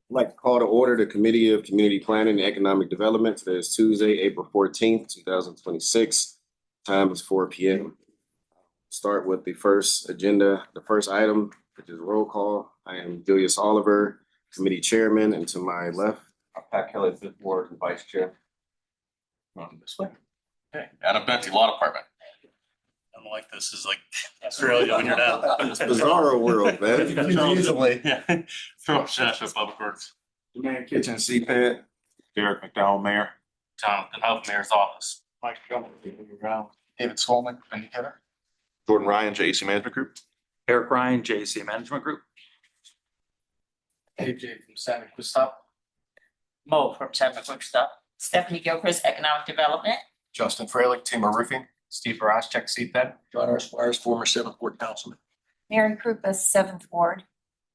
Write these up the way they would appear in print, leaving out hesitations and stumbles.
I'd like to call to order the Committee of Community Planning and Economic Development. Today is Tuesday, April 14th, 2026. Time is 4 p.m. Start with the first item, which is roll call. I am Julius Oliver, Committee Chairman, and to my left, Pat Kelly, Fifth Ward and Vice Chair. This way. Okay, Adam Benty, Law Department. I don't like this. Is like Australia when you're down. it's bizarre world, man. Easily. Yeah. Philip Shasha, Public Works. Man Kitchen, CPED. Derek McDowell, Mayor. Jonathan Huff, Mayor's Office. Mike David Swolman, Indicator. Jordan Ryan, JEC Management Group. Eric Ryan, JC Management Group. AJ from Santa Cruz Stop. Mo from Santa Cruz Stop. Stephanie Gilchrist, Economic Development. Justin Fralick, Timber Roofing. Steve Baraschek, CPED. John R. Squires, former 7th Ward Councilman. Mary Krupa, 7th Ward.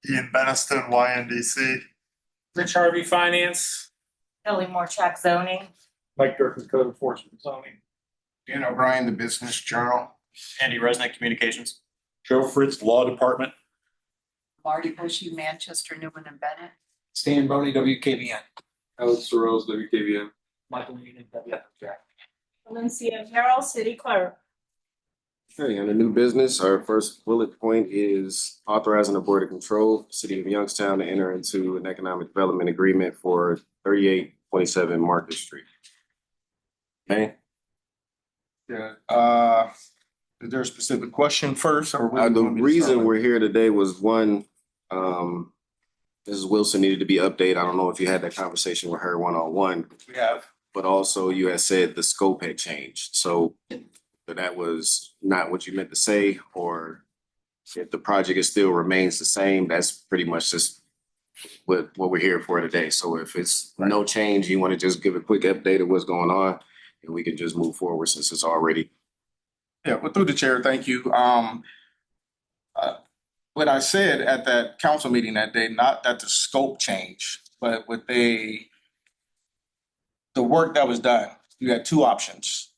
Ian Beniston, YNDC. Rich Harvey, Finance. Kelly Morchak, Zoning. Mike Durkin, Code Enforcement Zoning. Dan O'Brien, The Business Journal. Andy Resnick, Communications. Joe Fritz, Law Department. Marty Bushy, Manchester, Newman and Bennett. Stan Boney, WKBN. Alex Sorrells, WKBN. Michael Newton, WFJ. Valencia Carroll, City Clerk. Okay, under new business, our first bullet point is authorizing the Board of Control, City of Youngstown to enter into an economic development agreement for 3827 Market Street. Okay, Yeah, is there a specific question first or? the reason we're here today was one, Mrs. Wilson needed to be updated. I don't know if you had that conversation with her one-on-one, We have. but also you had said the scope had changed. So that was not what you meant to say, or if the project is still remains the same, that's pretty much just what we're here for today. So if it's no change, you want to just give a quick update of what's going on, and we can just move forward since it's already. Yeah, well, through the chair, thank you. What I said at that council meeting that day, not that the scope changed, but the work that was done, you had two options.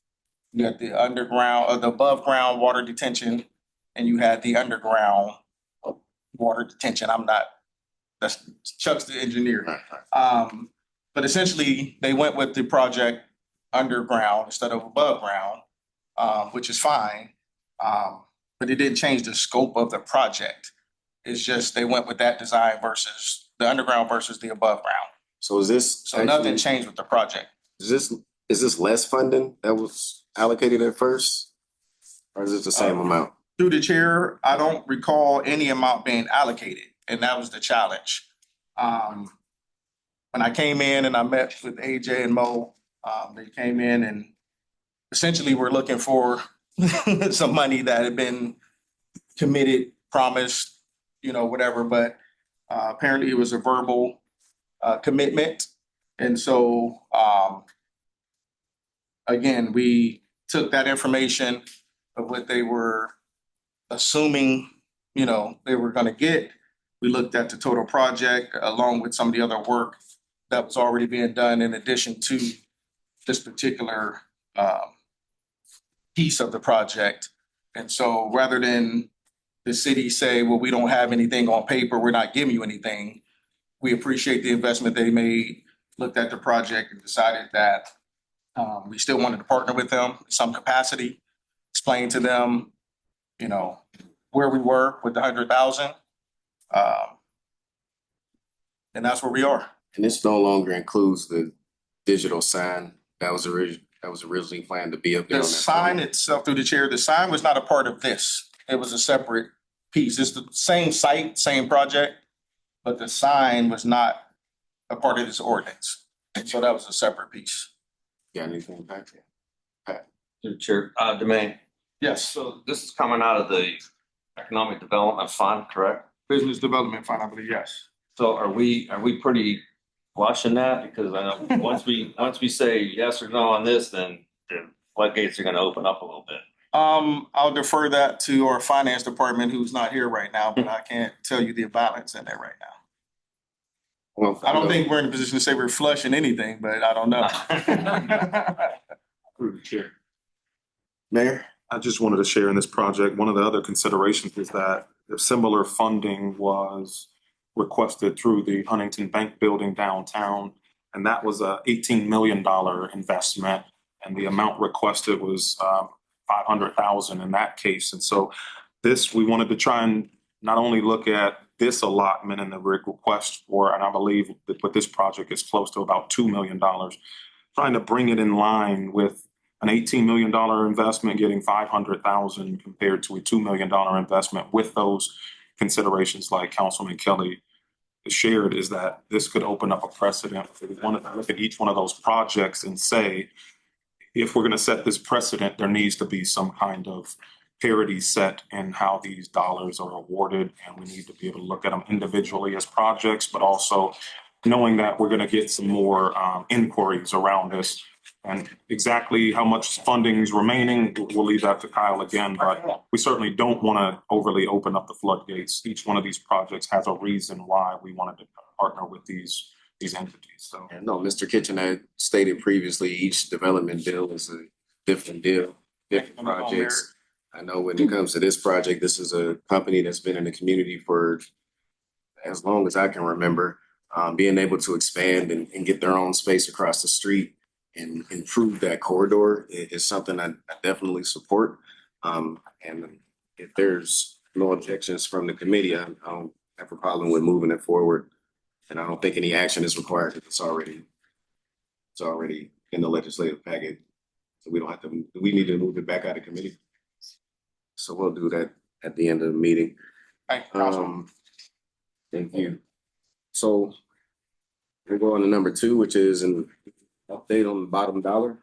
You had the underground, or the above ground water detention, and you had the underground water detention. That's Chuck's the engineer. But essentially, they went with the project underground instead of above ground, which is fine. But it didn't change the scope of the project. It's just they went with that design versus the underground versus the above ground. So is this? So nothing changed with the project. Is this less funding that was allocated at first? Or is it the same amount? Through the chair, I don't recall any amount being allocated, and that was the challenge. When I came in and I met with AJ and Mo, they came in and essentially were looking for some money that had been committed, promised, whatever, but apparently it was a verbal commitment. And so, again, we took that information of what they were assuming, they were gonna get. We looked at the total project along with some of the other work that was already being done in addition to this particular piece of the project. And so rather than the city say, well, we don't have anything on paper, we're not giving you anything, we appreciate the investment they made, looked at the project and decided that we still wanted to partner with them in some capacity, explain to them, where we were with the 100,000. And that's where we are. And this no longer includes the digital sign that was originally planned to be up there. The sign itself, through the chair, the sign was not a part of this. It was a separate piece. It's the same site, same project, but the sign was not a part of this ordinance. And so that was a separate piece. Got anything back there? Through the chair, Domain. Yes, So this is coming out of the Economic Development Fund, correct? business development fund, I believe, yes. So are we pretty flush in that? Because I know once we say yes or no on this, then the floodgates are gonna open up a little bit. I'll defer that to our finance department, who's not here right now, but I can't tell you the balance in there right now. Well, I don't think we're in a position to say we're flushing anything, but I don't know. Through the chair. Mayor? I just wanted to share in this project, one of the other considerations is that if similar funding was requested through the Huntington Bank Building downtown. And that was a $18 million investment. And the amount requested was 500,000 in that case. And so this, we wanted to try and not only look at this allotment and the request for, and I believe that with this project is close to about $2 million, trying to bring it in line with an $18 million investment, getting 500,000 compared to a $2 million investment with those considerations like Councilman Kelly shared, is that this could open up a precedent. If we wanted to look at each one of those projects and say, if we're going to set this precedent, there needs to be some kind of parity set in how these dollars are awarded. And we need to be able to look at them individually as projects, but also knowing that we're going to get some more inquiries around this. And exactly how much funding is remaining, we'll leave that to Kyle again, but we certainly don't want to overly open up the floodgates. Each one of these projects has a reason why we wanted to partner with these entities. So And no, Mr. Kitchen had stated previously, each development deal is a different deal, different projects. I know when it comes to this project, this is a company that's been in the community for as long as I can remember. Being able to expand and get their own space across the street and improve that corridor is something I definitely support. And if there's no objections from the committee, I don't have a problem with moving it forward. And I don't think any action is required. It's already in the legislative packet. So we don't have to, we need to move it back out of committee. So we'll do that at the end of the meeting. Thank you, Councilman. Thank you. So we'll go on to number 2, which is an update on the bottom dollar.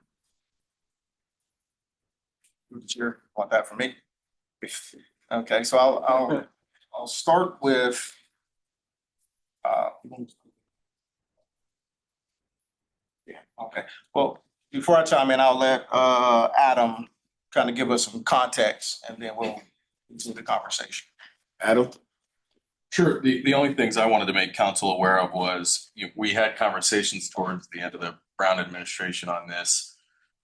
Chair, want that from me? Okay, so I'll start with yeah, okay. Well, before I chime in, I'll let Adam kind of give us some context and then we'll continue the conversation. Adam? Sure. The only things I wanted to make council aware of was we had conversations towards the end of the Brown administration on this.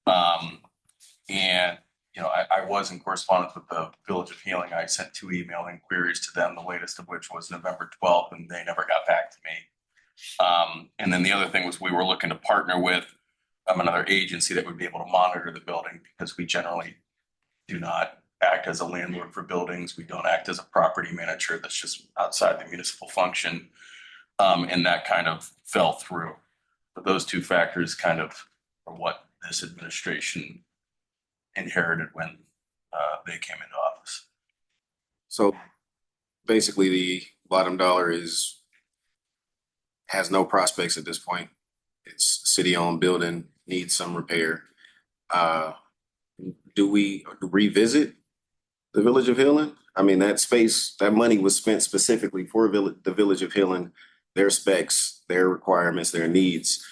And, I was in correspondence with the Village of Healing. I sent 2 email inquiries to them, the latest of which was November 12th, and they never got back to me. And then the other thing was we were looking to partner with another agency that would be able to monitor the building, because we generally do not act as a landlord for buildings. We don't act as a property manager. That's just outside the municipal function. And that kind of fell through. But those 2 factors kind of are what this administration inherited when they came into office. So basically the bottom dollar has no prospects at this point. It's a city-owned building, needs some repair. Do we revisit the Village of Healing? I mean, that space, that money was spent specifically for the Village of Healing, their specs, their requirements, their needs.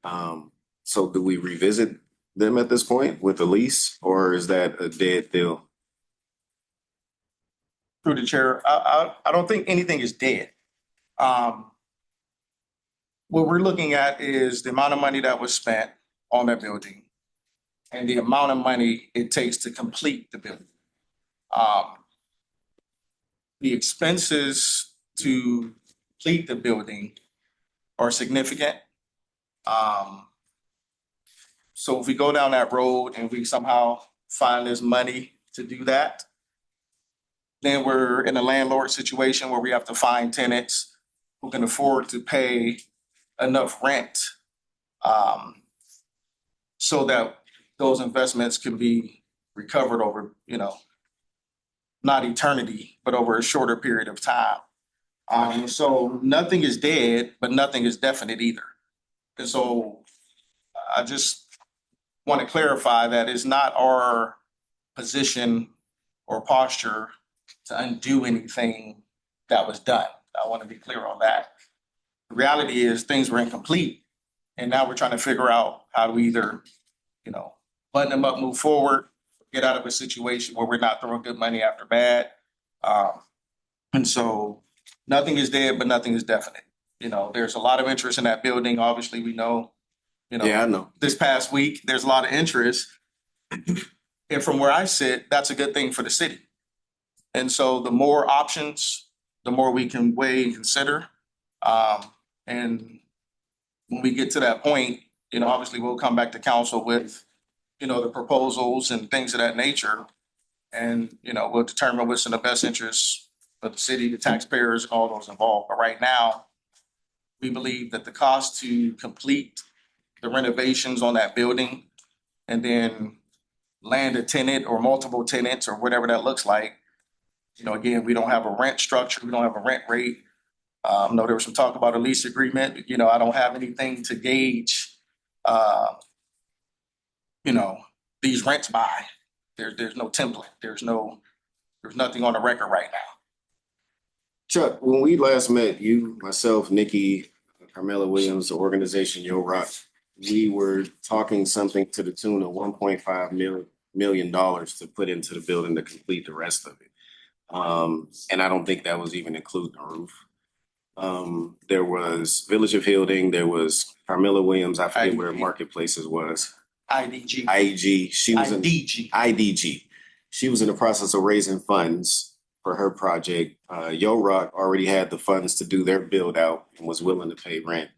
So do we revisit them at this point with the lease, or is that a dead deal? Through the chair, I don't think anything is dead. What we're looking at is the amount of money that was spent on that building and the amount of money it takes to complete the building. The expenses to complete the building are significant. So if we go down that road and we somehow find this money to do that, then we're in a landlord situation where we have to find tenants who can afford to pay enough rent so that those investments can be recovered over, not eternity, but over a shorter period of time. So nothing is dead, but nothing is definite either. And so I just want to clarify that it's not our position or posture to undo anything that was done. I want to be clear on that. The reality is things were incomplete, and now we're trying to figure out how to either, button them up, move forward, get out of a situation where we're not throwing good money after bad. And so nothing is dead, but nothing is definite. There's a lot of interest in that building. Obviously, we know, Yeah, I know. this past week, there's a lot of interest. And from where I sit, that's a good thing for the city. And so the more options, the more we can weigh and consider. And when we get to that point, obviously we'll come back to council with, the proposals and things of that nature. And, we'll determine what's in the best interest of the city, the taxpayers, and all those involved. But right now, we believe that the cost to complete the renovations on that building and then land a tenant or multiple tenants or whatever that looks like. Again, we don't have a rent structure, we don't have a rent rate. No, there was some talk about a lease agreement. I don't have anything to gauge, these rents by. There's no template. There's nothing on the record right now. Chuck, when we last met, you, myself, Nikki, Carmela Williams, the organization Yo Rock, we were talking something to the tune of $1.5 million to put into the building to complete the rest of it. And I don't think that was even including the roof. There was Village of Hilding, there was Carmela Williams, I forget where Marketplaces was. IDG. IEG, she was in IDG. IDG. She was in the process of raising funds for her project. Yo Rock already had the funds to do their build out and was willing to pay rent.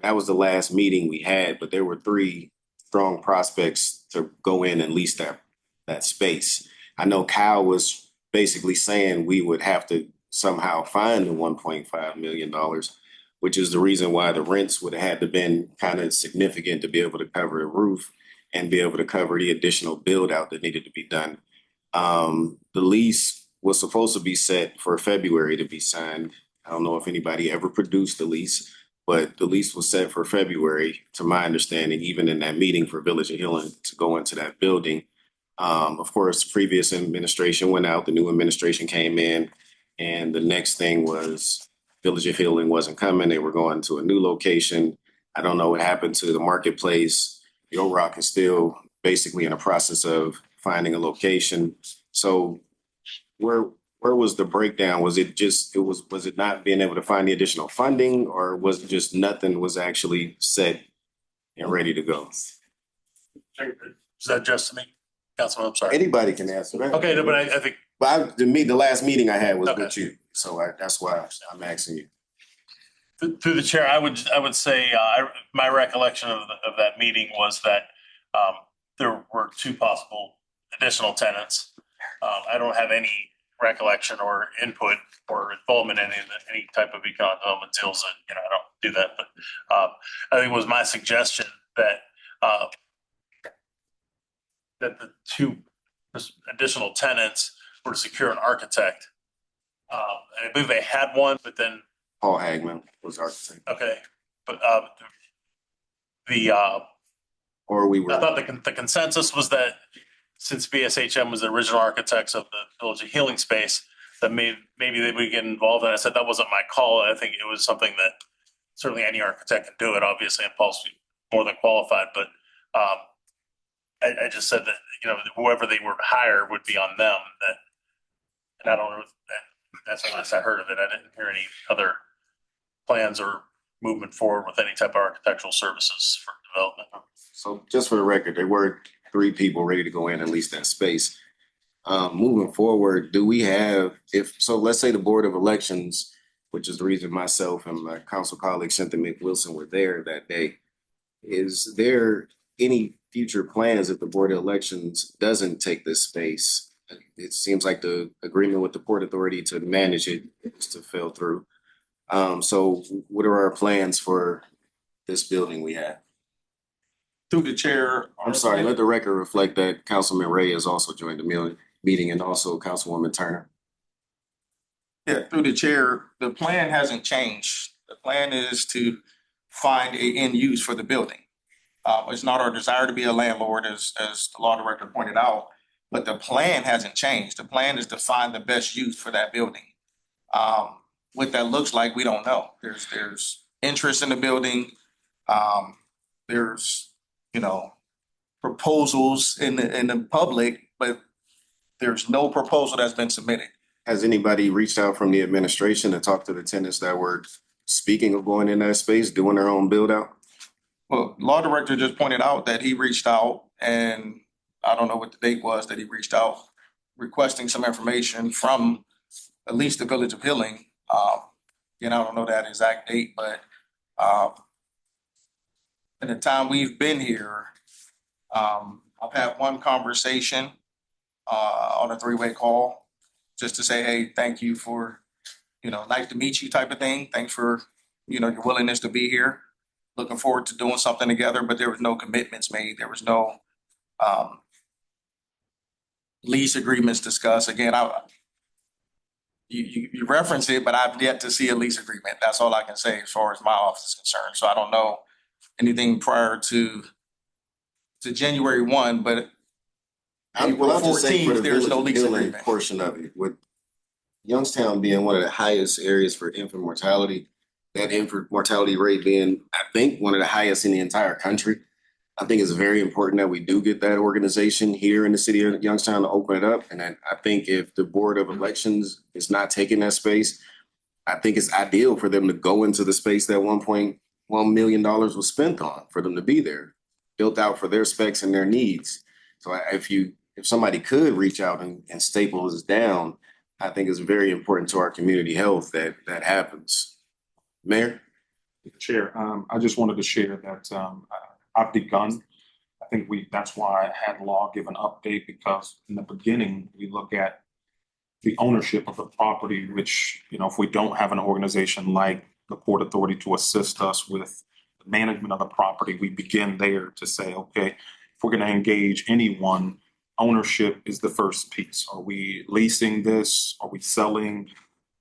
That was the last meeting we had, but there were 3 strong prospects to go in and lease that space. I know Kyle was basically saying we would have to somehow find the $1.5 million, which is the reason why the rents would have had to been kind of significant to be able to cover the roof and be able to cover the additional build out that needed to be done. The lease was supposed to be set for February to be signed. I don't know if anybody ever produced the lease, but the lease was set for February, to my understanding, even in that meeting for Village of Healing to go into that building. Of course, previous administration went out, the new administration came in, and the next thing was Village of Healing wasn't coming. They were going to a new location. I don't know what happened to the Marketplace. Yo Rock is still basically in the process of finding a location. So where was the breakdown? Was it not being able to find the additional funding, or was it just nothing was actually set and ready to go? Is that just me? Councilman, I'm sorry. Anybody can answer that. Okay, no, but I think. But the last meeting I had was Okay. with you, so that's why I'm asking you. Through the chair, I would say, my recollection of that meeting was that there were 2 possible additional tenants. I don't have any recollection or input or involvement in any type of economic development deals that, I don't do that, but I think it was my suggestion that the 2 additional tenants were to secure an architect. And I believe they had one, but then Paul Hagman was architect. okay, but Or we were. I thought the consensus was that since BSHM was the original architects of the Village of Healing space, that maybe that we get involved. And I said that wasn't my call. I think it was something that certainly any architect can do it, obviously, and Paul's more than qualified. But I just said that whoever they were to hire would be on them. And I don't know. That's the last I heard of it. I didn't hear any other plans or movement forward with any type of architectural services for development. So just for the record, there were 3 people ready to go in and lease that space. Moving forward, do we have, let's say the Board of Elections, which is the reason myself and my council colleague Cynthia McWilson were there that day, is there any future plans if the Board of Elections doesn't take this space? It seems like the agreement with the Port Authority to manage it is to fell through. So what are our plans for this building we have? Through the chair. I'm sorry, let the record reflect that Councilman Ray has also joined the meeting and also Councilwoman Turner. Yeah, through the chair, the plan hasn't changed. The plan is to find a end use for the building. It's not our desire to be a landlord, as the law director pointed out, but the plan hasn't changed. The plan is to find the best use for that building. What that looks like, we don't know. There's interest in the building. There's proposals in the public, but there's no proposal that's been submitted. Has anybody reached out from the administration to talk to the tenants that were speaking of going in that space, doing their own build out? Well, law director just pointed out that he reached out, and I don't know what the date was that he reached out, requesting some information from at least the Village of Healing. Again, I don't know that exact date, but, in the time we've been here, I've had one conversation, on a three-way call, just to say, hey, thank you for, nice to meet you type of thing. Thanks for, your willingness to be here. Looking forward to doing something together, but there was no commitments made. There was no, lease agreements discussed. Again, you reference it, but I've yet to see a lease agreement. That's all I can say as far as my office is concerned. So I don't know anything prior to January 1, but Well, I'll just say for the 14th, there's no village lease healing agreement. portion of it, with Youngstown being one of the highest areas for infant mortality, that infant mortality rate being, I think, one of the highest in the entire country. I think it's very important that we do get that organization here in the city of Youngstown to open it up. And I think if the Board of Elections is not taking that space, I think it's ideal for them to go into the space that $1.1 million was spent on, for them to be there, built out for their specs and their needs. So if somebody could reach out and staple this down, I think it's very important to our community health that happens. Mayor? Chair, I just wanted to share that I've begun. I think that's why I had Law give an update, because in the beginning, we look at the ownership of the property, which, if we don't have an organization like the Port Authority to assist us with the management of the property, we begin there to say, okay, if we're going to engage anyone, ownership is the first piece. Are we leasing this? Are we selling?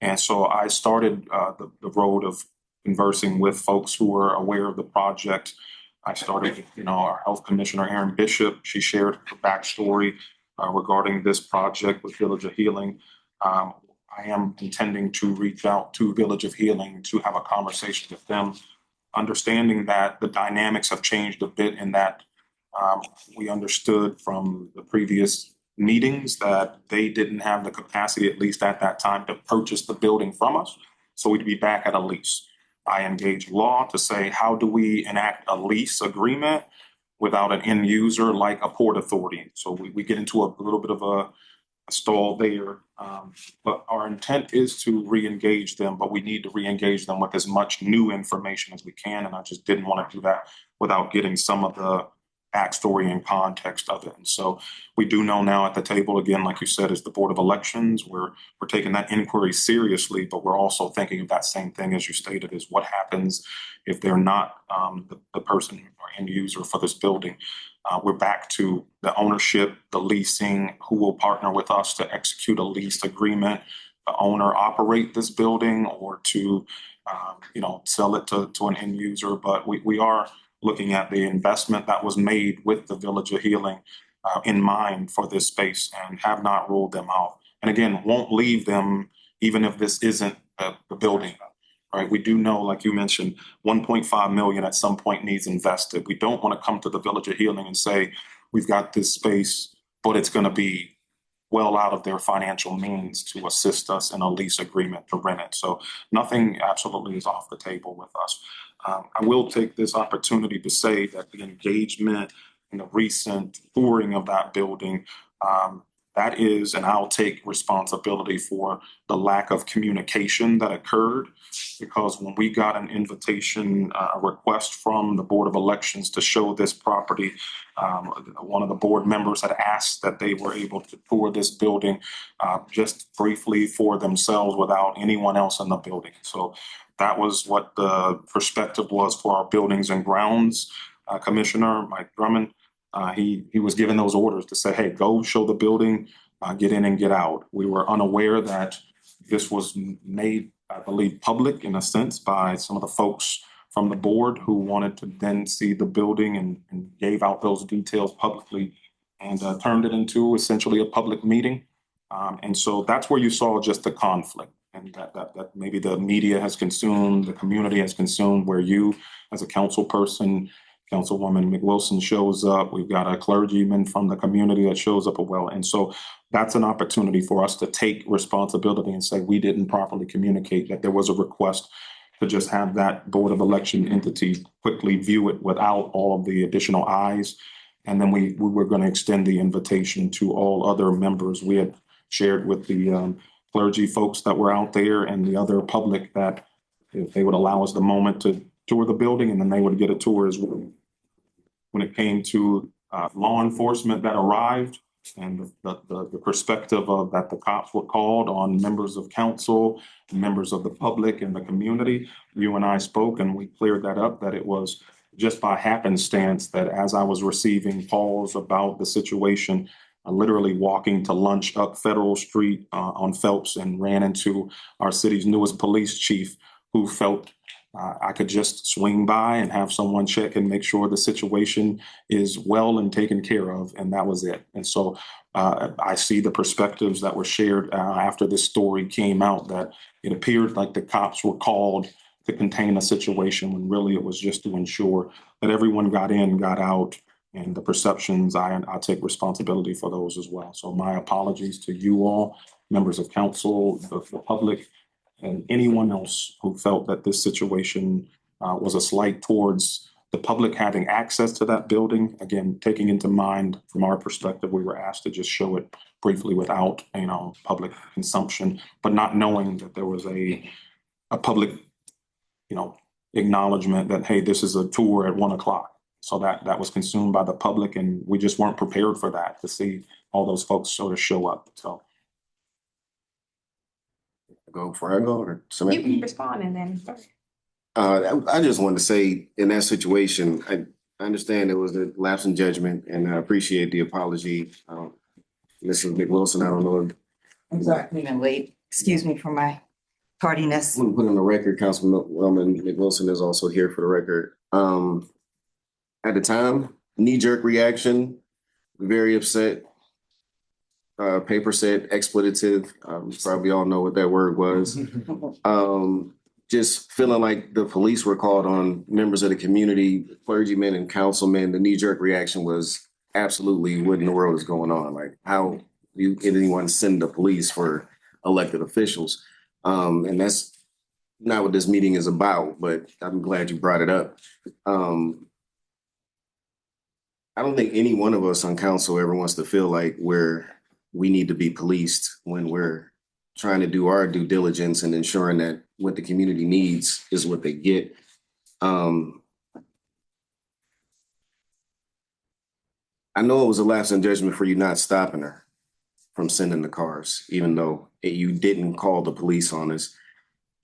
And so I started the road of conversing with folks who were aware of the project. I started, our health commissioner, Erin Bishop. She shared her backstory regarding this project with Village of Healing. I am intending to reach out to Village of Healing to have a conversation with them, understanding that the dynamics have changed a bit, in that we understood from the previous meetings that they didn't have the capacity, at least at that time, to purchase the building from us. So we'd be back at a lease. I engaged Law to say, how do we enact a lease agreement without an end user like a Port Authority? So we get into a little bit of a stall there. But our intent is to re-engage them, but we need to re-engage them with as much new information as we can. And I just didn't want to do that without getting some of the backstory and context of it. And so we do know now at the table, again, like you said, is the Board of Elections. We're taking that inquiry seriously, but we're also thinking of that same thing, as you stated, is what happens if they're not the person or end user for this building. We're back to the ownership, the leasing, who will partner with us to execute a lease agreement, the owner operate this building, or to sell it to an end user. But we are looking at the investment that was made with the Village of Healing in mind for this space, and have not ruled them out. And again, won't leave them even if this isn't the building. Right? We do know, like you mentioned, 1.5 million at some point needs invested. We don't want to come to the Village of Healing and say, we've got this space, but it's going to be well out of their financial means to assist us in a lease agreement to rent it. So nothing absolutely is off the table with us. I will take this opportunity to say that the engagement in the recent touring of that building, that is, and I'll take responsibility for the lack of communication that occurred, because when we got an invitation, a request from the Board of Elections to show this property, one of the board members had asked that they were able to tour this building just briefly for themselves without anyone else in the building. So that was what the perspective was for our Buildings and Grounds Commissioner, Mike Drummond. He was given those orders to say, hey, go show the building, get in and get out. We were unaware that this was made, I believe, public in a sense by some of the folks from the board who wanted to then see the building, and gave out those details publicly, and turned it into essentially a public meeting. And so that's where you saw just the conflict, and that maybe the media has consumed, the community has consumed, where you as a council person, Councilwoman McWilson, shows up. We've got a clergyman from the community that shows up as well. And so that's an opportunity for us to take responsibility and say, we didn't properly communicate that there was a request to just have that Board of Election entity quickly view it without all of the additional eyes. And then we were going to extend the invitation to all other members. We had shared with the clergy folks that were out there and the other public that if they would allow us the moment to tour the building, and then they would get a tour as well. When it came to law enforcement that arrived and the perspective of that the cops were called on members of council, members of the public and the community, you and I spoke and we cleared that up, that it was just by happenstance that as I was receiving calls about the situation, literally walking to lunch up Federal Street on Phelps and ran into our city's newest police chief, who felt I could just swing by and have someone check and make sure the situation is well and taken care of. And that was it. And so I see the perspectives that were shared after this story came out, that it appeared like the cops were called to contain a situation when really it was just to ensure that everyone got in, got out, and the perceptions, I take responsibility for those as well. So my apologies to you all, members of council, the public, and anyone else who felt that this situation was a slight towards the public having access to that building. Again, taking into mind from our perspective, we were asked to just show it briefly without, public consumption, but not knowing that there was a public, acknowledgement that, hey, this is a tour at 1 o'clock. So that was consumed by the public, and we just weren't prepared for that, to see all those folks sort of show up. So. Go before I go, or You somebody? can respond and then. I just wanted to say, in that situation, I understand there was a lapse in judgment, and I appreciate the apology. Mrs. McWilson, I don't know. I'm sorry, I came in late. Excuse me for my tardiness. I want to put on the record, Councilwoman McWilson is also here for the record. At the time, knee-jerk reaction, very upset. Paper said expletive. Probably all know what that word was. Just feeling like the police were called on members of the community, clergymen and councilmen. The knee-jerk reaction was absolutely, what in the world is going on? Like, how do anyone send the police for elected officials? And that's not what this meeting is about, but I'm glad you brought it up. I don't think any one of us on council ever wants to feel like we need to be policed when we're trying to do our due diligence and ensuring that what the community needs is what they get. I know it was a lapse in judgment for you not stopping her from sending the cars, even though you didn't call the police on us.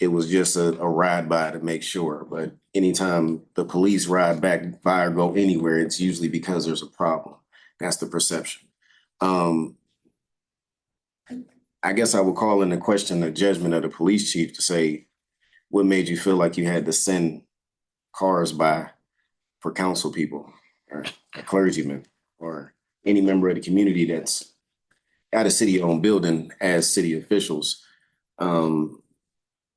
It was just a ride by to make sure. But anytime the police ride back by or go anywhere, it's usually because there's a problem. That's the perception. I guess I would call into question the judgment of the police chief to say, what made you feel like you had to send cars by for council people or a clergyman or any member of the community that's at a city-owned building as city officials?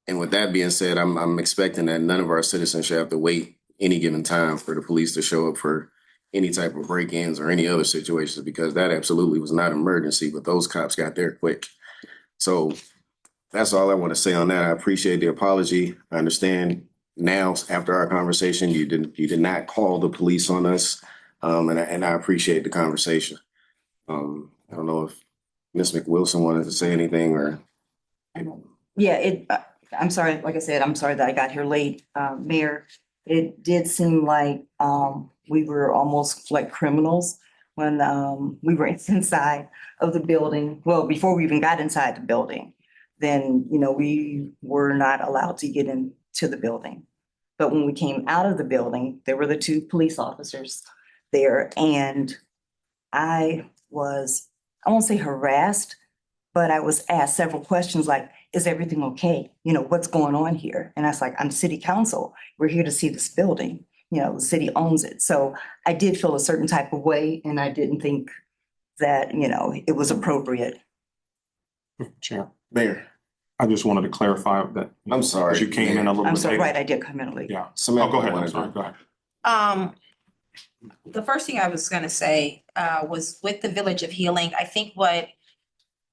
And with that being said, I'm expecting that none of our citizens should have to wait any given time for the police to show up for any type of break-ins or any other situations, because that absolutely was not an emergency, but those cops got there quick. So that's all I want to say on that. I appreciate the apology. I understand now, after our conversation, you did not call the police on us, and I appreciate the conversation. I don't know if Ms. McWilson wanted to say anything or. Yeah, I'm sorry, like I said, I'm sorry that I got here late, Mayor. It did seem like we were almost like criminals when we were inside of the building. Well, before we even got inside the building, then, we were not allowed to get into the building. But when we came out of the building, there were the two police officers there, and I won't say harassed, but I was asked several questions like, is everything okay? What's going on here? And I was like, I'm city council. We're here to see this building. The city owns it. So I did feel a certain type of way, and I didn't think that, it was appropriate. Chair, Mayor, I just wanted to clarify that. I'm sorry. As you came in a little bit I'm sorry, later. right, I did come in late. Yeah. Samantha Go ahead. I'm wanted sorry. to- Go ahead. The first thing I was gonna say was with the Village of Healing, I think what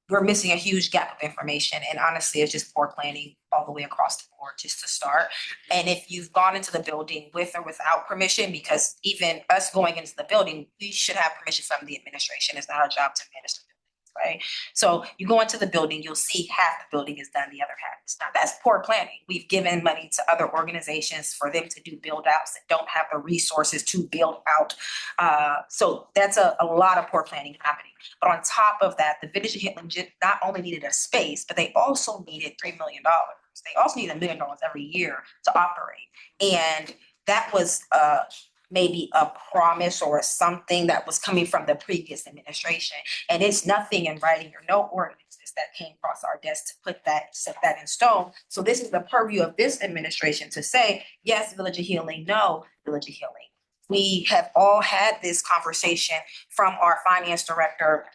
we're missing a huge gap of information, and honestly, it's just poor planning all the way across the board just to start. And if you've gone into the building with or without permission, because even us going into the building, we should have permission from the administration. It's not our job to manage the building. right? So you go into the building, you'll see half the building is done, the other half is not. That's poor planning. We've given money to other organizations for them to do build outs that don't have the resources to build out. So that's a lot of poor planning happening. But on top of that, the Village of Hickman not only needed a space, but they also needed $3 million. They also need $1 million every year to operate. And that was maybe a promise or something that was coming from the previous administration. And it's nothing in writing or no ordinances that came across our desk to set that in stone. So this is the purview of this administration to say, yes, Village of Healing, no, Village of Healing. We have all had this conversation from our finance director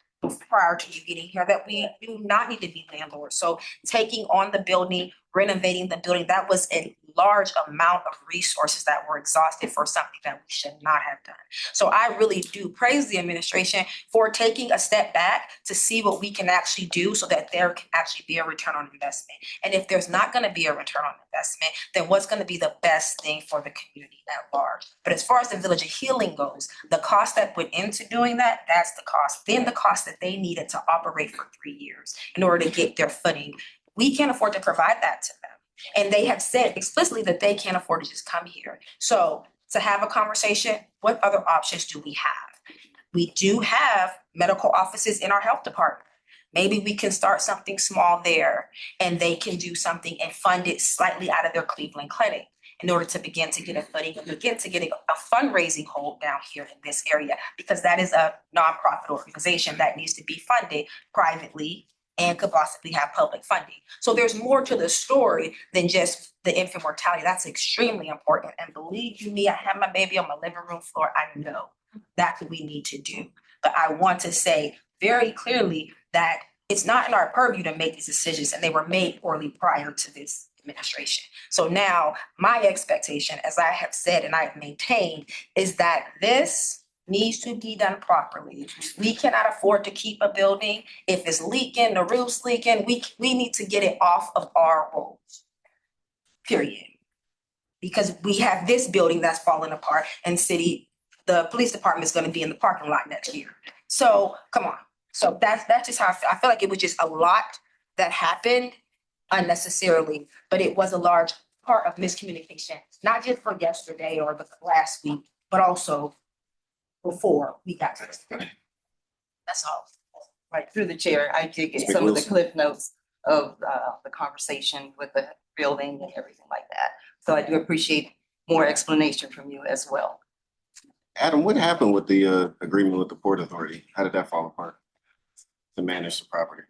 prior to you getting here that we do not need to be landlords. So taking on the building, renovating the building, that was a large amount of resources that were exhausted for something that we should not have done. So I really do praise the administration for taking a step back to see what we can actually do so that there can actually be a return on investment. And if there's not going to be a return on investment, then what's going to be the best thing for the community at large? But as far as the Village of Healing goes, the cost that went into doing that, that's the cost. Then the cost that they needed to operate for 3 years in order to get their footing. We can't afford to provide that to them. And they have said explicitly that they can't afford to just come here. So to have a conversation, what other options do we have? We do have medical offices in our health department. Maybe we can start something small there and they can do something and fund it slightly out of their Cleveland clinic in order to begin to get a footing and begin to get a fundraising hold down here in this area, because that is a nonprofit organization that needs to be funded privately and could possibly have public funding. So there's more to the story than just the infant mortality. That's extremely important. And believe you me, I have my baby on my living room floor. I know that's what we need to do. But I want to say very clearly that it's not in our purview to make these decisions, and they were made poorly prior to this administration. So now my expectation, as I have said and I've maintained, is that this needs to be done properly. We cannot afford to keep a building. If it's leaking, the roof's leaking, we need to get it off of our roads. Period. Because we have this building that's falling apart and the police department is gonna be in the parking lot next year. So come on. So that's just how I feel. I feel like it was just a lot that happened unnecessarily, but it was a large part of miscommunication, not just for yesterday or the last week, but also before we got to this. That's all. Right, through the chair, I did get Ms. some of the McWilson. cliff notes of the conversation with the building and everything like that. So I do appreciate more explanation from you as well. Adam, what happened with the agreement with the Port Authority? How did that fall apart to manage the property?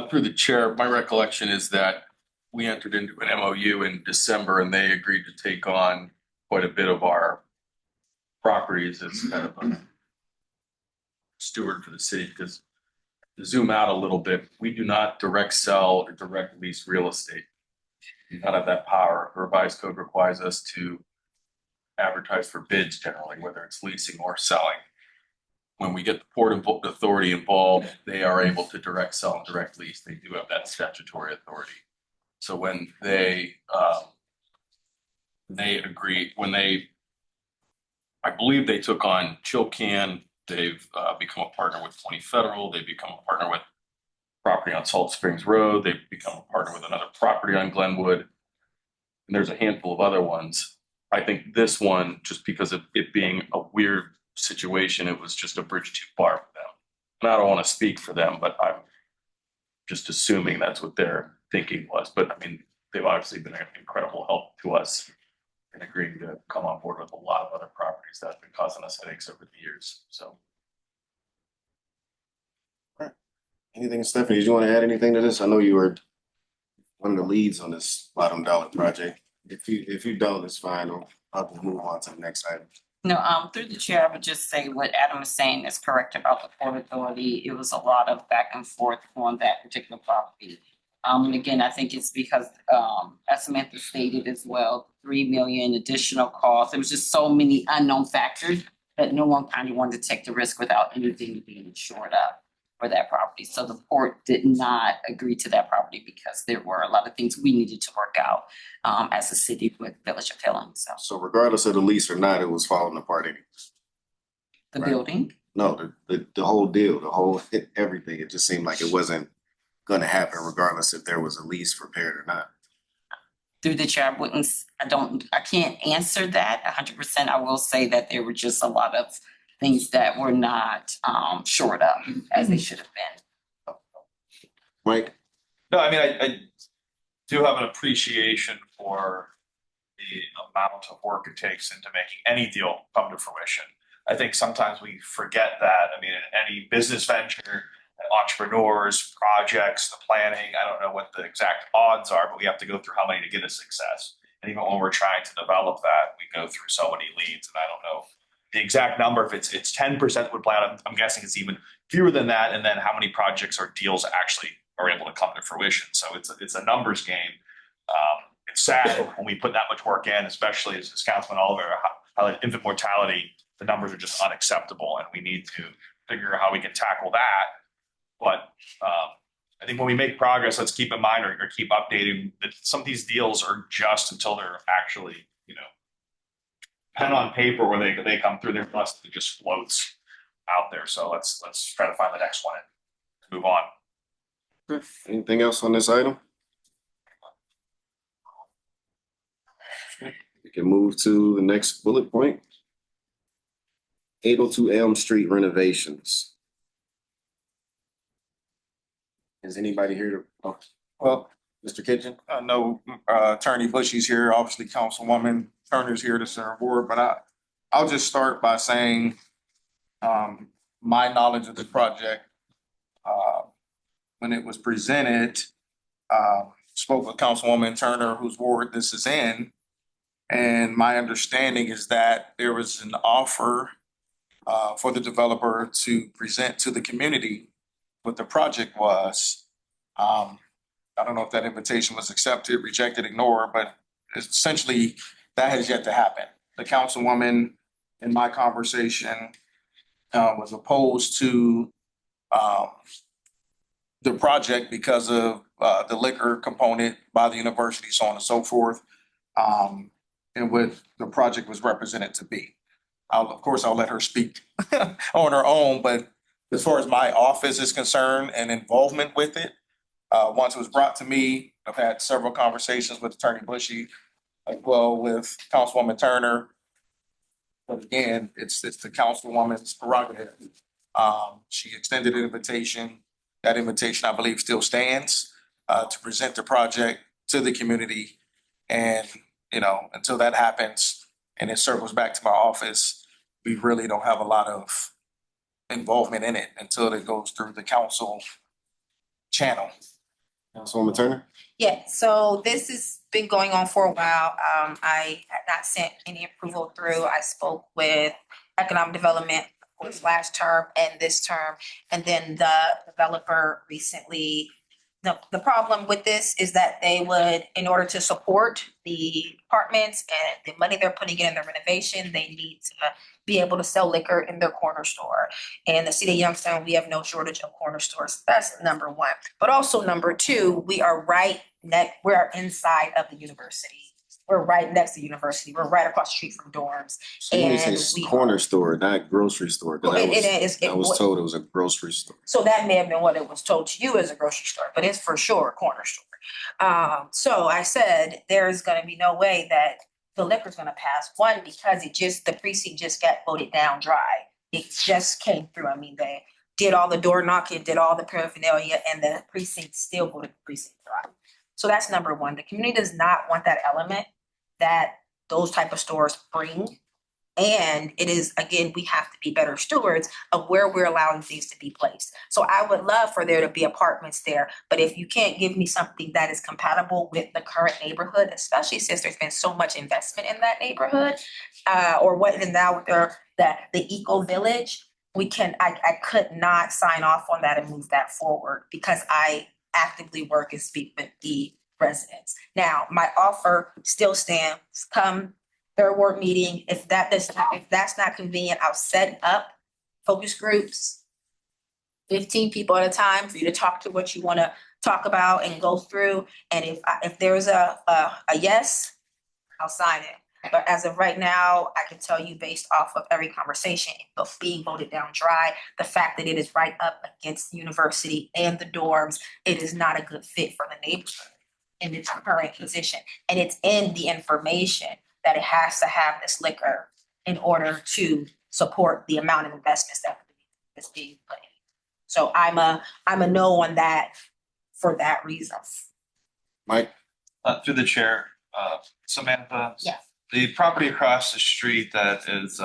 Through the chair, my recollection is that we entered into an MOU in December and they agreed to take on quite a bit of our properties as kind of a steward for the city. Because to zoom out a little bit, we do not direct sell or direct lease real estate. We do not have that power. The revised code requires us to advertise for bids generally, whether it's leasing or selling. When we get the Port Authority involved, they are able to direct sell and direct lease. They do have that statutory authority. So when they agree, I believe they took on Chilcan, they've become a partner with 20 Federal, they've become a partner with property on Salt Springs Road, they've become a partner with another property on Glenwood, and there's a handful of other ones. I think this one, just because of it being a weird situation, it was just a bridge too far for them. And I don't want to speak for them, but I'm just assuming that's what their thinking was. But I mean, they've obviously been an incredible help to us in agreeing to come on board with a lot of other properties that have been causing us headaches over the years. So. Anything, Stephanie, did you want to add anything to this? I know you were one of the leads on this bottom dollar project. If you don't, it's fine. I'll just move on to the next item. No, through the chair, I would just say what Adam is saying is correct about the Port Authority. It was a lot of back and forth on that particular property. And again, I think it's because, as Samantha stated as well, 3 million additional costs. There was just so many unknown factors that no one kind of wanted to take the risk without anything being insured up for that property. So the port did not agree to that property because there were a lot of things we needed to work out as a city with Village of Hill. So So regardless of the lease or not, it was falling apart anyway. the Right. building, No, the whole deal, the whole, everything, it just seemed like it wasn't gonna happen regardless if there was a lease prepared or not. Through the chair, I can't answer that 100%. I will say that there were just a lot of things that were not, shored up as they should have been. Mike? No, I mean, I do have an appreciation for the amount of work it takes into making any deal come to fruition. I think sometimes we forget that. I mean, in any business venture, entrepreneurs, projects, the planning, I don't know what the exact odds are, but we have to go through how many to get a success. And even when we're trying to develop that, we go through so many leads, and I don't know the exact number. If it's 10% would plan, I'm guessing it's even fewer than that. And then how many projects or deals actually are able to come to fruition. So it's a numbers game. It's sad when we put that much work in, especially as Councilman Oliver highlighted, infant mortality, the numbers are just unacceptable, and we need to figure out how we can tackle that. But I think when we make progress, let's keep in mind or keep updating that some of these deals are just until they're actually, pen on paper where they come through, they're less than just floats out there. So let's try to find the next one and move on. Anything else on this item? We can move to the next bullet point. 802 Elm Street renovations. Is anybody here to, oh, Well, Mr. Kitchen? I know Attorney Bushy's here, obviously Councilwoman Turner's here to serve board, but I'll just start by saying my knowledge of the project, when it was presented, spoke with Councilwoman Turner, whose ward this is in. And my understanding is that there was an offer for the developer to present to the community what the project was. I don't know if that invitation was accepted, rejected, ignored, but essentially that has yet to happen. The councilwoman in my conversation was opposed to the project because of the liquor component by the university, so on and so forth, and what the project was represented to be. Of course, I'll let her speak on her own, but as far as my office is concerned and involvement with it, once it was brought to me, I've had several conversations with Attorney Bushy, as well with Councilwoman Turner. But again, it's the councilwoman's prerogative. She extended an invitation. That invitation, I believe, still stands to present the project to the community. And, until that happens and it circles back to my office, we really don't have a lot of involvement in it until it goes through the council channel. Councilwoman Turner? Yeah, so this has been going on for a while. I had not sent any approval through. I spoke with economic development, of course, last term and this term. And then the developer recently, the problem with this is that they would, in order to support the apartments and the money they're putting in their renovation, they need to be able to sell liquor in their corner store. In the city of Youngstown, we have no shortage of corner stores. That's number one. But also number two, we are we're inside of the university. We're right next to the university. We're right across the street from dorms. So when you say corner store, not grocery store, because I was told it was a grocery store. So that may have been what it was told to you as a grocery store, but it's for sure a corner store. So I said, there's gonna be no way that the liquor's gonna pass. One, because the precinct just got voted down dry. It just came through. I mean, they did all the door knocking, did all the paraphernalia, and the precinct still voted the precinct dry. So that's number one. The community does not want that element that those type of stores bring. And it is, again, we have to be better stewards of where we're allowing things to be placed. So I would love for there to be apartments there, but if you can't give me something that is compatible with the current neighborhood, especially since there's been so much investment in that neighborhood, or what is now the eco village, I could not sign off on that and move that forward because I actively work and speak with the residents. Now, my offer still stands. Come third ward meeting, if that's not convenient, I'll set up focus groups, 15 people at a time for you to talk to what you want to talk about and go through. And if there's a yes, I'll sign it. But as of right now, I can tell you based off of every conversation, of being voted down dry, the fact that it is right up against the university and the dorms, it is not a good fit for the neighborhood in its current position. And it's in the information that it has to have this liquor in order to support the amount of investments that is being put in. So I'm a no on that for that reason. Mike? Through the chair, Samantha. Yes. The property across the street that is,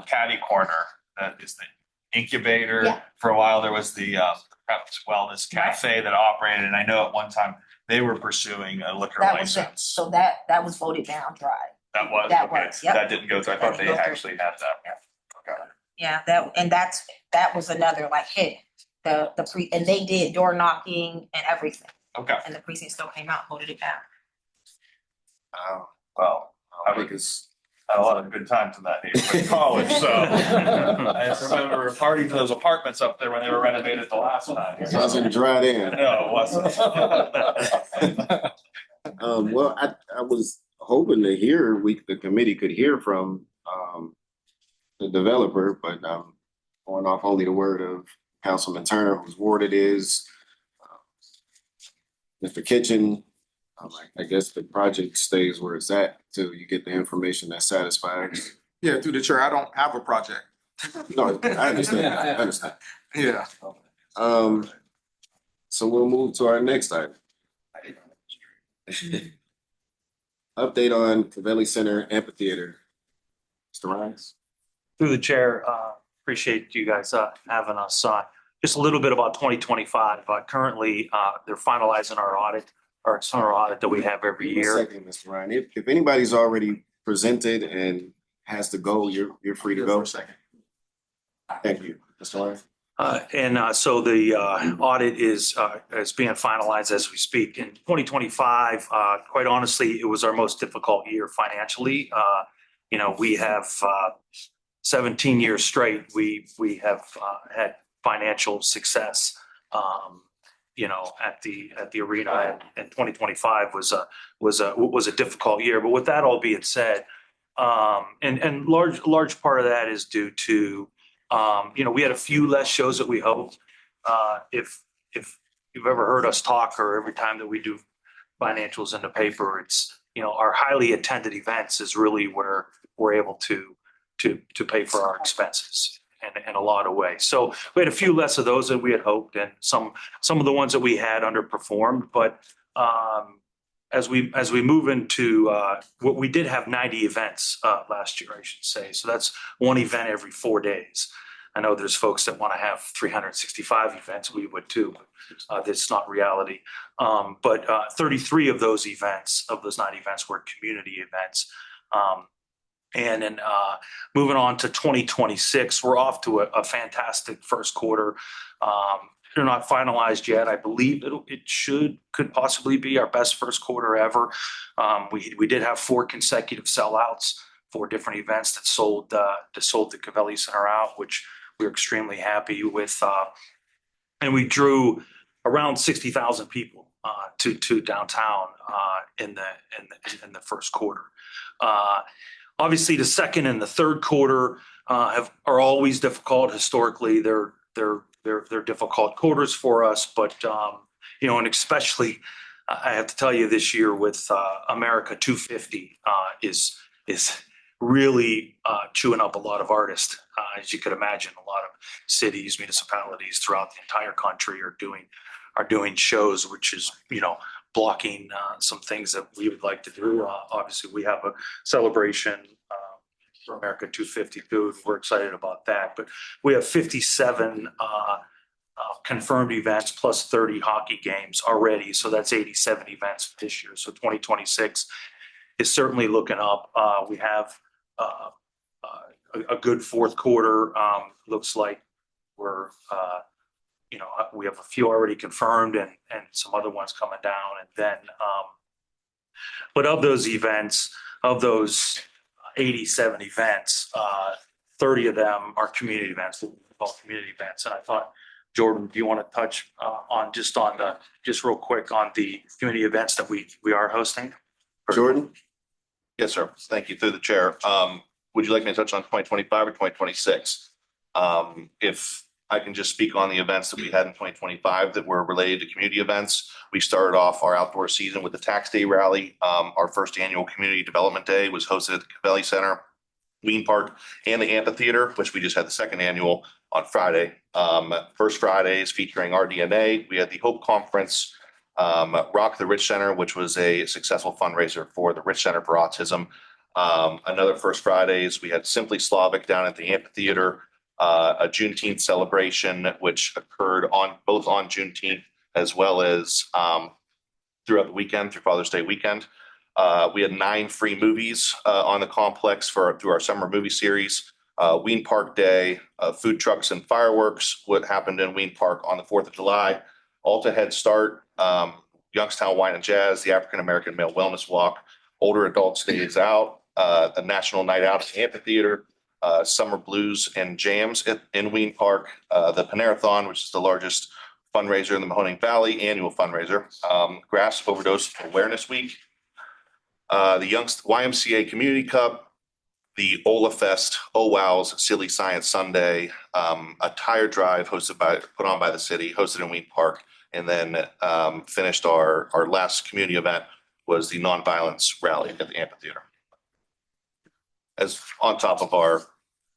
Caddy Corner, that is the incubator. Yeah. For a while, there was the Prep Wellness Cafe that operated, and I know at one time they were pursuing a liquor That was it. license. So that was voted down dry. That was, that okay, was, yep. that didn't go through, I That thought didn't they go through. actually had that. Okay. Yeah, that was another like hit. And they did door knocking and everything. Okay, And the precinct still came out, voted it down. well, I think it's, had a lot of good times in that neighborhood in college, so. I just remember a party to those apartments up there when they were renovated the last time. it wasn't dried in. No, it wasn't. Well, I was hoping to hear, the committee could hear from, the developer, but, going off only the word of Councilman Turner, whose ward it is, Mr. Kitchen, I guess the project stays where it's at till you get the information that satisfies. Yeah, through the chair, I don't have a project. No, I understand. Yeah. So we'll move to our next item. Update on Cavelli Center Amphitheater. Mr. Rhines? Through the chair, appreciate you guys having us on. Just a little bit about 2025. Currently, they're finalizing our audit, our external audit that we have every year. One second, Mr. Ryan. If anybody's already presented and has to go, you're free to go. Thank you, Mr. Ryan. So the audit is being finalized as we speak. In 2025, quite honestly, it was our most difficult year financially. We have 17 years straight. We have had financial success. At the arena, and 2025 was a difficult year. But with that all being said, and large part of that is due to we had a few less shows that we hoped. If you've ever heard us talk, or every time that we do financials in the paper, it's our highly attended events is really where we're able to pay for our expenses in a lot of ways. So we had a few less of those than we had hoped, and some of the ones that we had underperformed. But as we move into what we did have 90 events last year, I should say. So that's one event every 4 days. I know there's folks that want to have 365 events. We would too. That's not reality. But 33 of those 90 events were community events. And then moving on to 2026, we're off to a fantastic first quarter. They're not finalized yet. I believe it could possibly be our best first quarter ever. We did have 4 consecutive sellouts, 4 different events that sold the Cavelli Center out, which we're extremely happy with. And we drew around 60,000 people to downtown in the first quarter. Obviously, the second and the third quarter are always difficult. Historically, they're difficult quarters for us, but and especially I have to tell you this year with America 250 is really chewing up a lot of artists. As you could imagine, a lot of cities, municipalities throughout the entire country are doing shows, which is blocking some things that we would like to do. Obviously, we have a celebration for America 250 too. We're excited about that. But we have 57 confirmed events plus 30 hockey games already. So that's 87 events this year. So 2026 is certainly looking up. We have a good fourth quarter. Looks like we're we have a few already confirmed and some other ones coming down. And then, but of those events, of those 87 events, 30 of them are community events, what we call community events. And I thought Jordan, do you want to touch just real quick on the community events that we are hosting? Jordan? Yes, sir. Thank you through the chair. Would you like me to touch on 2025 or 2026? If I can just speak on the events that we had in 2025 that were related to community events. We started off our outdoor season with the Tax Day Rally. Our first annual Community Development Day was hosted at the Cavelli Center, Ween Park, and the amphitheater, which we just had the second annual on Friday. First Fridays featuring RDNA. We had the Hope Conference, Rock the Rich Center, which was a successful fundraiser for the Rich Center for Autism. Another First Fridays, we had Simply Slavic down at the amphitheater, a Juneteenth celebration, which occurred both on Juneteenth as well as throughout the weekend, through Father's Day weekend. We had 9 free movies on the complex through our summer movie series. Ween Park Day, food trucks and fireworks, what happened in Ween Park on the 4th of July. Alta Head Start, Youngstown Wine and Jazz, the African American Male Wellness Walk, Older Adults Days Out, a National Night Out at the amphitheater, Summer Blues and Jams in Ween Park, the Panerathon, which is the largest fundraiser in the Mahoning Valley, annual fundraiser, Grass Overdose Awareness Week, the YMCA Community Cup, the Ola Fest, Oh Wow's Silly Science Sunday, a tire drive put on by the city, hosted in Ween Park, and then finished our last community event was the Nonviolence Rally at the amphitheater. As on top of our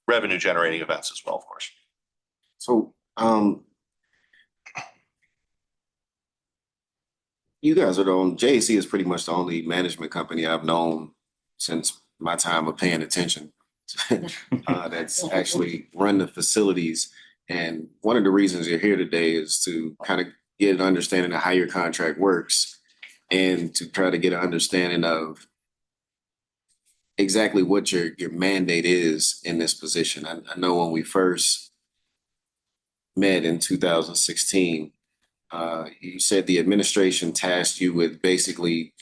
revenue generating events as well, of course. So, you guys are JAC is pretty much the only management company I've known since my time of paying attention that's actually run the facilities. And one of the reasons you're here today is to kind of get an understanding of how your contract works and to try to get an understanding of exactly what your mandate is in this position. I know when we first met in 2016, you said the administration tasked you with basically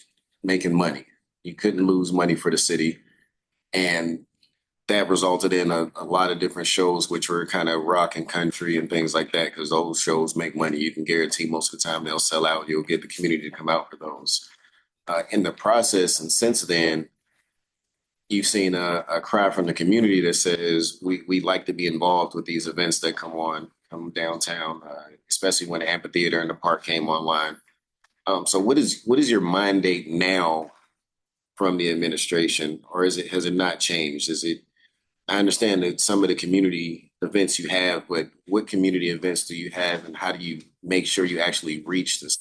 making money. You couldn't lose money for the city. And that resulted in a lot of different shows, which were kind of rock and country and things like that, because those shows make money. You can guarantee most of the time they'll sell out. You'll get the community to come out for those. In the process, and since then, you've seen a cry from the community that says we'd like to be involved with these events that come downtown, especially when the amphitheater and the park came online. So what is your mandate now from the administration, or has it not changed? I understand that some of the community events you have, but what community events do you have, and how do you make sure you actually reach this?